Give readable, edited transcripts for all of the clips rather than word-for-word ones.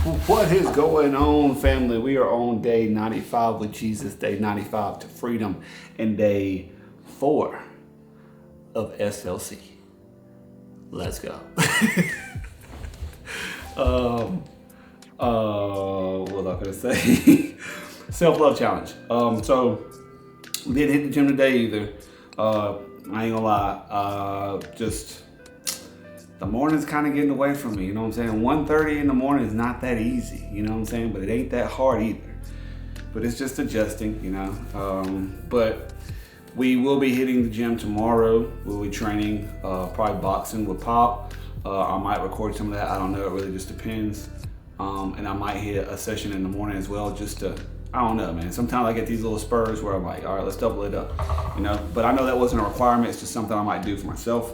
What is going on, family? We are on day 95 with Jesus, day 95 to freedom, and day 4 of SLC. Let's go. What was I gonna say? Self-love challenge. So we didn't hit the gym today either. I ain't gonna lie. Just the morning's kind of getting away from me. You know what I'm saying? 1:30 in the morning is not that easy. You know what I'm saying? But it ain't that hard either. But it's just adjusting. You know. But we will be hitting the gym tomorrow. We'll be training, probably boxing with Pop. I might record some of that. I don't know. It really just depends. And I might hit a session in the morning as well, just to, I don't know, man. Sometimes I get these little spurs where I'm like, all right, let's double it up, you know. But I know that wasn't a requirement. It's just something I might do for myself.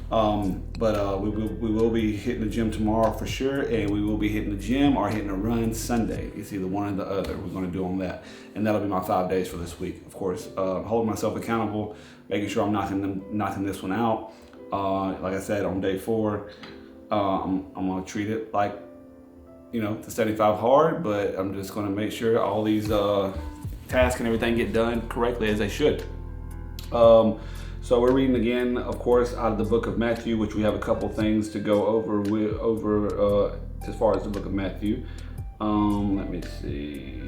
But we will be hitting the gym tomorrow for sure, and we will be hitting the gym or hitting a run Sunday. It's either one or the other. We're going to do on that, and that'll be my 5 days for this week. Of course, holding myself accountable, making sure I'm knocking this one out. Like I said, on day 4, I'm going to treat it like, you know, the 75 hard, but I'm just going to make sure all these tasks and everything get done correctly as they should. So we're reading again, of course, out of the book of Matthew, which we have a couple things to go over as far as the book of Matthew. Let me see.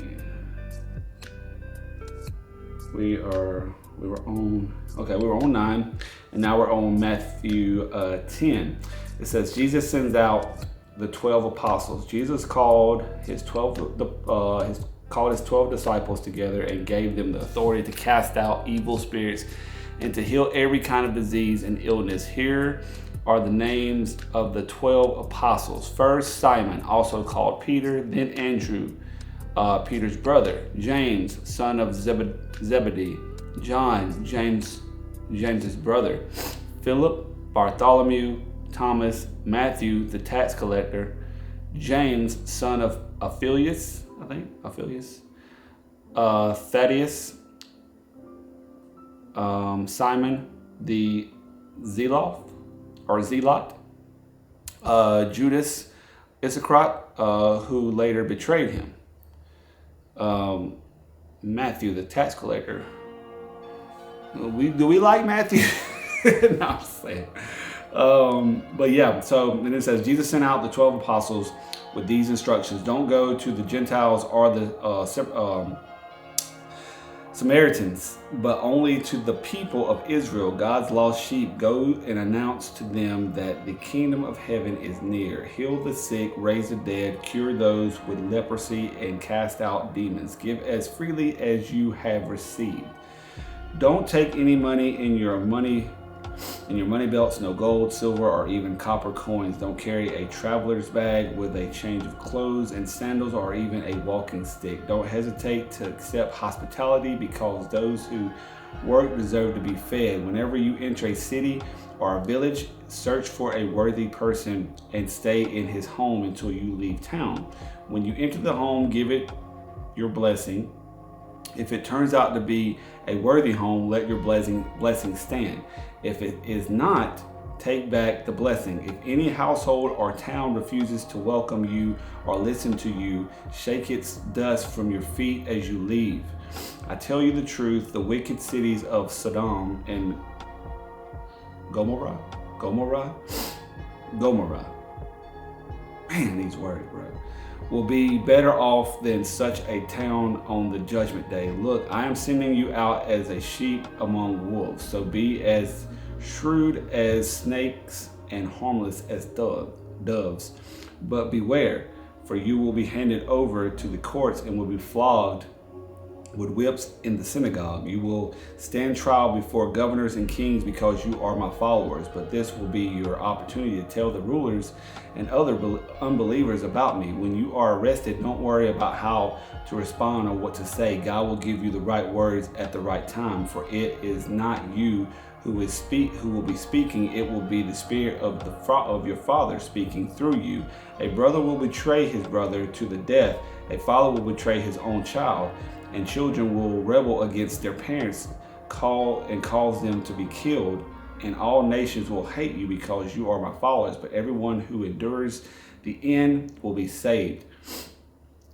We were on 9, and now we're on Matthew 10. It says Jesus sends out the 12 apostles. Jesus called his 12 disciples together and gave them the authority to cast out evil spirits and to heal every kind of disease and illness. Here are the names of the 12 apostles. First, Simon, also called Peter, then Andrew, Peter's brother, James, son of Zebedee, John, James's brother, Philip, Bartholomew, Thomas, Matthew, the tax collector, James, son of Alphaeus, Thaddeus, Simon the Zealot, Judas Iscariot, who later betrayed him, Matthew the tax collector. Do we like Matthew? No, I'm just saying. But yeah, so and it says Jesus sent out the 12 apostles with these instructions: don't go to the Gentiles or the Samaritans, but only to the people of Israel, God's lost sheep. Go and announce to them that the kingdom of heaven is near. Heal the sick, raise the dead, cure those with leprosy, and cast out demons. Give as freely as you have received. Don't take any money in your money belts, no gold, silver, or even copper coins. Don't carry a traveler's bag with a change of clothes and sandals or even a walking stick. Don't hesitate to accept hospitality, because those who work deserve to be fed. Whenever you enter a city or a village, search for a worthy person and stay in his home until you leave town. When you enter the home, give it your blessing. If it turns out to be a worthy home, let your blessing stand. If it is not, take back the blessing. If any household or town refuses to welcome you or listen to you, shake its dust from your feet as you leave. I tell you the truth, the wicked cities of Sodom and Gomorrah. Man, these words, bro. Will be better off than such a town on the judgment day. Look, I am sending you out as a sheep among wolves. So be as shrewd as snakes and harmless as doves. But beware, for you will be handed over to the courts and will be flogged with whips in the synagogue. You will stand trial before governors and kings because you are my followers. But this will be your opportunity to tell the rulers and other unbelievers about me. When you are arrested, don't worry about how to respond or what to say. God will give you the right words at the right time, for it is not you who will be speaking. It will be the Spirit of your Father speaking through you. A brother will betray his brother to the death. A father will betray his own child, and children will rebel against their parents, cause them to be killed. And all nations will hate you because you are my followers, but everyone who endures the end will be saved.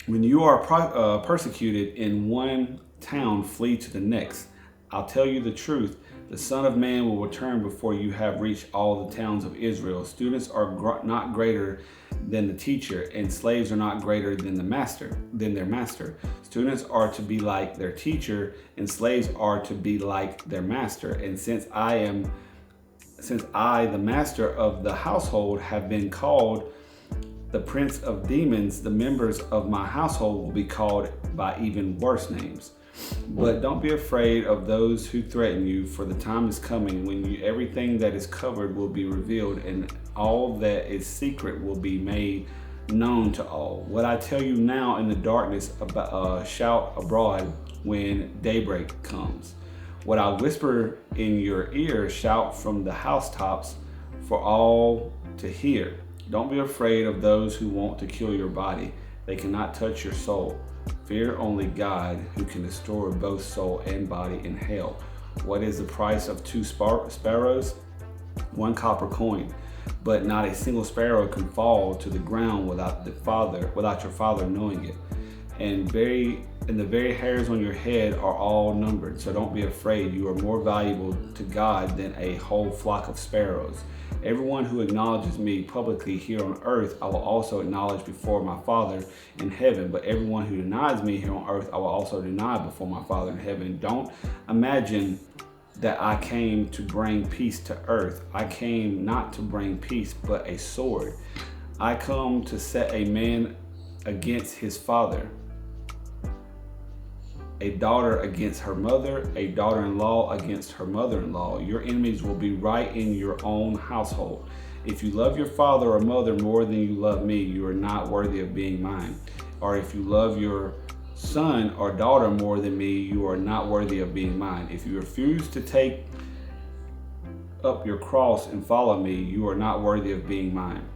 When you are persecuted in one town, flee to the next. I'll tell you the truth. The Son of Man will return before you have reached all the towns of Israel. Students are not greater than the teacher, and slaves are not greater than their master. Students are to be like their teacher, and slaves are to be like their master. And since I, the master of the household, have been called the prince of demons, the members of my household will be called by even worse names. But don't be afraid of those who threaten you, for the time is coming when everything that is covered will be revealed, and all that is secret will be made known to all. What I tell you now in the darkness, shout abroad when daybreak comes. What I whisper in your ear, shout from the housetops for all to hear. Don't be afraid of those who want to kill your body. They cannot touch your soul. Fear only God, who can destroy both soul and body in hell. What is the price of 2 sparrows? 1 copper coin. But not a single sparrow can fall to the ground without your Father knowing it. And the very hairs on your head are all numbered. So don't be afraid. You are more valuable to God than a whole flock of sparrows. Everyone who acknowledges me publicly here on earth, I will also acknowledge before my Father in heaven. But everyone who denies me here on earth, I will also deny before my Father in heaven. Don't imagine that I came to bring peace to earth. I came not to bring peace, but a sword. I come to set a man against his father, a daughter against her mother, a daughter-in-law against her mother-in-law. Your enemies will be right in your own household. If you love your father or mother more than you love me, you are not worthy of being mine. Or if you love your son or daughter more than me, you are not worthy of being mine. If you refuse to take up your cross and follow me, you are not worthy of being mine.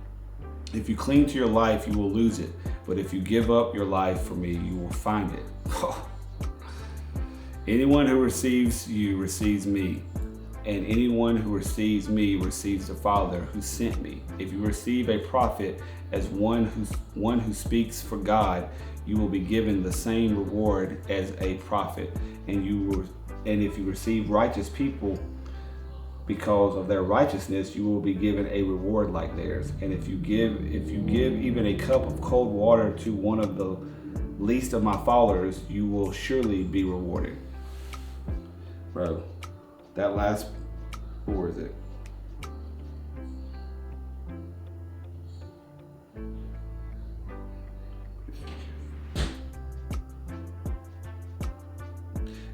If you cling to your life, you will lose it. But if you give up your life for me, you will find it. Anyone who receives you receives me, and anyone who receives me receives the Father who sent me. If you receive a prophet as one who speaks for God, you will be given the same reward as a prophet. And if you receive righteous people because of their righteousness, you will be given a reward like theirs. And if you give even a cup of cold water to one of the least of my followers, you will surely be rewarded. Bro, that last, where is it?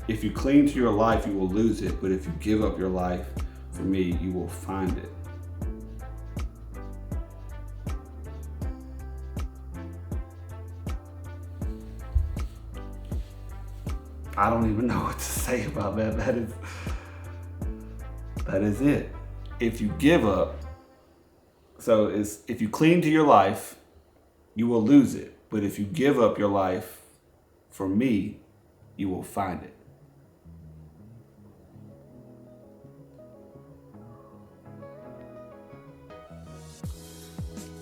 If you cling to your life, you will lose it. But if you give up your life for me, you will find it. I don't even know what to say about that. That is it. If you give up, if you cling to your life, you will lose it. But if you give up your life for me, you will find it.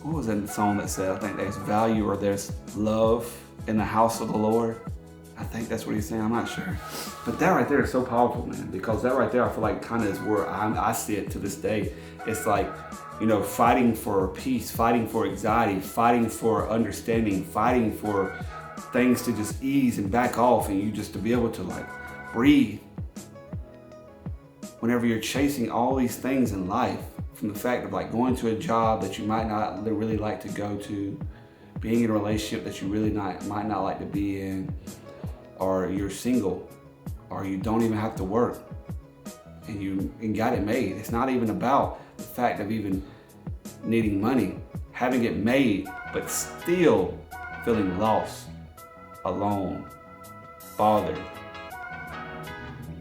What was that song that said, I think there's value or there's love in the house of the Lord? I think that's what he's saying, I'm not sure. But that right there is so powerful, man, because that right there, I feel like kind of is where I see it to this day. It's like, fighting for peace, fighting for anxiety, fighting for understanding, fighting for things to just ease and back off, and you just to be able to like breathe. Whenever you're chasing all these things in life, from the fact of like going to a job that you might not really like to go to, being in a relationship that you really might not like to be in, or you're single, or you don't even have to work, and you got it made. It's not even about the fact of even needing money, having it made, but still feeling lost, alone, bothered,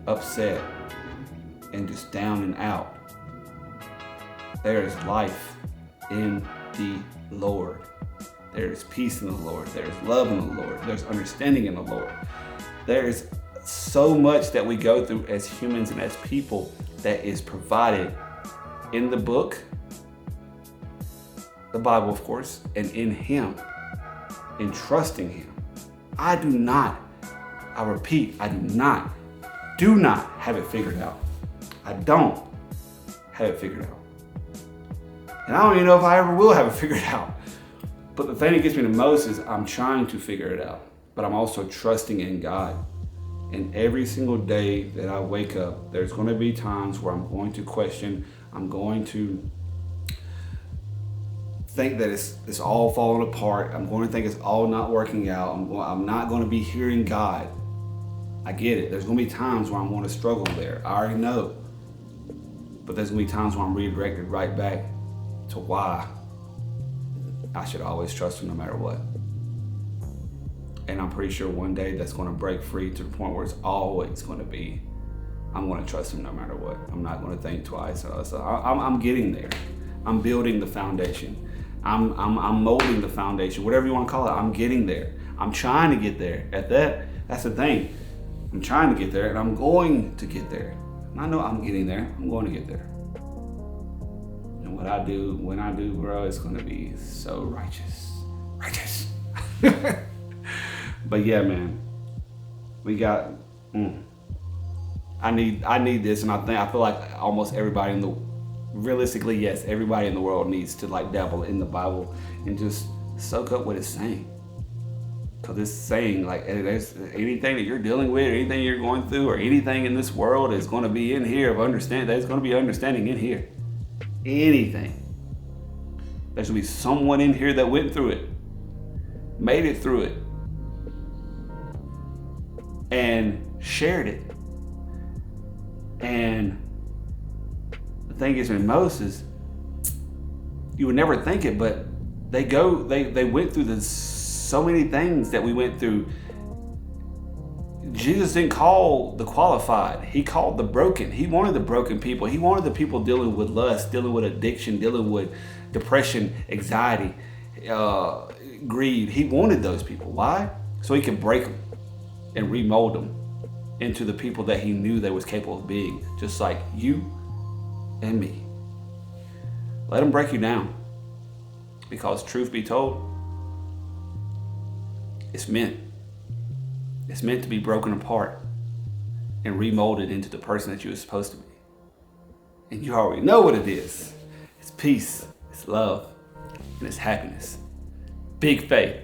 upset, and just down and out. There is life in the Lord. There is peace in the Lord. There is love in the Lord. There's understanding in the Lord. There is so much that we go through as humans and as people that is provided in the book, the Bible, of course, and in Him, in trusting Him. I do not, I repeat, I do not have it figured out. I don't have it figured out. And I don't even know if I ever will have it figured out. But the thing that gets me the most is I'm trying to figure it out, but I'm also trusting in God. And every single day that I wake up, there's going to be times where I'm going to question, I'm going to think that it's all falling apart. I'm going to think it's all not working out. I'm not going to be hearing God. I get it. There's going to be times where I'm going to struggle there. I already know. But there's going to be times where I'm redirected right back to why I should always trust Him no matter what. And I'm pretty sure one day that's going to break free to the point where it's always going to be, I'm going to trust Him no matter what. I'm not going to think twice. So I'm getting there. I'm building the foundation. I'm molding the foundation. Whatever you want to call it, I'm getting there. I'm trying to get there. That's the thing. I'm trying to get there, and I'm going to get there. And I know I'm getting there. I'm going to get there. And when I do grow, it's going to be so righteous. Righteous. But yeah, man, we got. I need this, and I feel like almost everybody realistically, yes, everybody in the world needs to like dabble in the Bible and just soak up what it's saying. Because it's saying like there's anything that you're dealing with, or anything you're going through, or anything in this world is going to be in here of understanding. There's going to be understanding in here. Anything. There's going to be someone in here that went through it, made it through it, and shared it. And the thing is, in most is you would never think it, but they went through so many things that we went through. Jesus didn't call the qualified. He called the broken. He wanted the broken people. He wanted the people dealing with lust, dealing with addiction, dealing with depression, anxiety, greed. He wanted those people. Why? So He could break them and remold them into the people that He knew they was capable of being, just like you and me. Let Him break you down, because truth be told, it's meant to be broken apart and remolded into the person that you were supposed to be. And you already know what it is. It's peace, it's love, and it's happiness. Big faith.